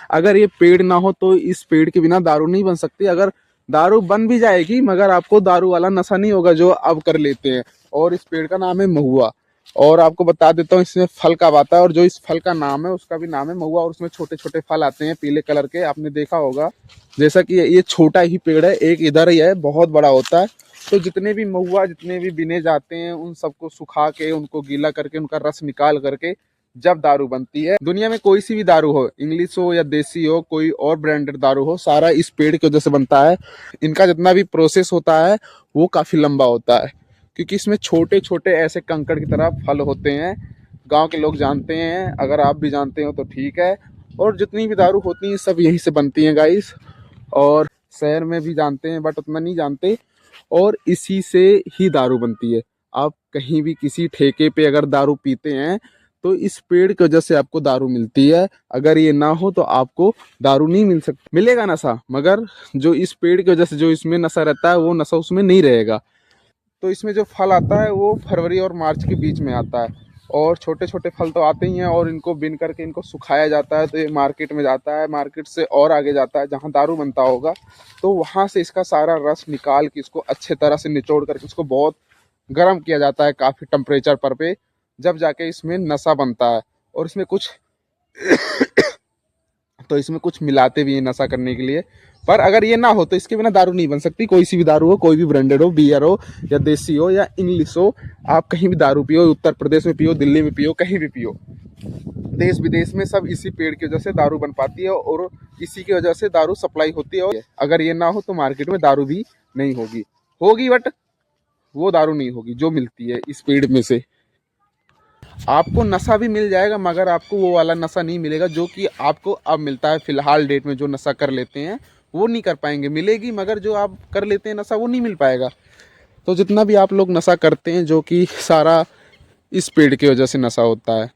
अगर ये पेड़ ना हो तो इस पेड़ के बिना दारू नहीं बन सकती। अगर दारू बन भी जाएगी मगर आपको दारू वाला नशा नहीं होगा जो अब कर लेते हैं। और इस पेड़ का नाम है महुआ। और आपको बता देता हूँ इसमें फल कब आता है, और जो इस फल का नाम है उसका भी नाम है महुआ। और उसमें छोटे छोटे फल आते हैं पीले कलर के, आपने देखा होगा। जैसा कि ये छोटा ही पेड़ है, एक इधर ही है, बहुत बड़ा होता है। तो जितने भी महुआ जितने भी बिने जाते हैं उन सबको सुखा के, उनको गीला करके, उनका रस निकाल करके जब दारू बनती है। दुनिया में कोई सी भी दारू हो, इंग्लिश हो या देसी हो, कोई और ब्रांडेड दारू हो, सारा इस पेड़ की वजह से बनता है। इनका जितना भी प्रोसेस होता है वो काफी लंबा होता है, क्योंकि इसमें छोटे छोटे ऐसे कंकड़ की तरह फल होते हैं। गांव के लोग जानते हैं, अगर आप भी जानते हो तो ठीक है। और जितनी भी दारू होती हैं सब यहीं से बनती हैं गाइस। और शहर में भी जानते हैं बट उतना नहीं जानते। और इसी से ही दारू बनती है। आप कहीं भी किसी ठेके पे अगर दारू पीते हैं तो इस पेड़ की वजह से आपको दारू मिलती है। अगर ये ना हो तो आपको दारू नहीं मिल सकती। मिलेगा नशा, मगर जो इस पेड़ की वजह से जो इसमें नशा रहता है वो नशा उसमें नहीं रहेगा। तो इसमें जो फल आता है वो फरवरी और मार्च के बीच में आता है। और छोटे छोटे फल तो आते ही हैं, और इनको बिन करके इनको सुखाया जाता है तो ये मार्केट में जाता है, मार्केट से और आगे जाता है जहाँ दारू बनता होगा। तो वहाँ से इसका सारा रस निकाल के इसको अच्छे तरह से निचोड़ करके इसको बहुत गर्म किया जाता है काफ़ी टेम्परेचर पर पे, जब जाके इसमें नशा बनता है। और इसमें कुछ तो इसमें कुछ मिलाते भी हैं नशा करने के लिए। पर अगर ये ना हो तो इसके बिना दारू नहीं बन सकती। कोई सी भी दारू हो, कोई भी ब्रांडेड हो, बियर हो या देसी हो या इंग्लिश हो, आप कहीं भी दारू पियो, उत्तर प्रदेश में पियो, दिल्ली में पियो, कहीं भी पियो, देश विदेश में सब इसी पेड़ की वजह से दारू बन पाती है। और इसी की वजह से दारू सप्लाई होती है। और अगर ये ना हो तो मार्केट में दारू भी नहीं होगी, होगी बट वो दारू नहीं होगी जो मिलती है इस पेड़ में से। आपको नशा भी मिल जाएगा मगर आपको वो वाला नशा नहीं मिलेगा जो कि आपको अब मिलता है। फिलहाल डेट में जो नशा कर लेते हैं वो नहीं कर पाएंगे, मिलेगी मगर जो आप कर लेते हैं नशा वो नहीं मिल पाएगा। तो जितना भी आप लोग नशा करते हैं जो कि सारा इस पेड़ की वजह से नशा होता है।